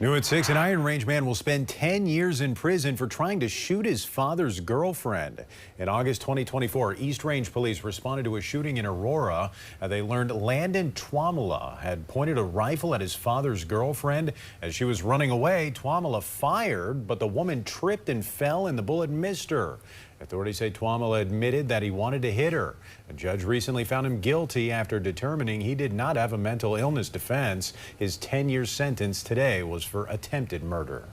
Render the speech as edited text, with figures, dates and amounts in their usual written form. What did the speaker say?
New at 6, an Iron Range man will spend 10 years in prison for trying to shoot his father's girlfriend. In August 2024, East Range police responded to a shooting in Aurora. They learned Landon Twamala had pointed a rifle at his father's girlfriend. As she was running away, Twamala fired, but the woman tripped and fell and the bullet missed her. Authorities say Twamala admitted that he wanted to hit her. A judge recently found him guilty after determining he did not have a mental illness defense. His 10-year sentence today was for attempted murder.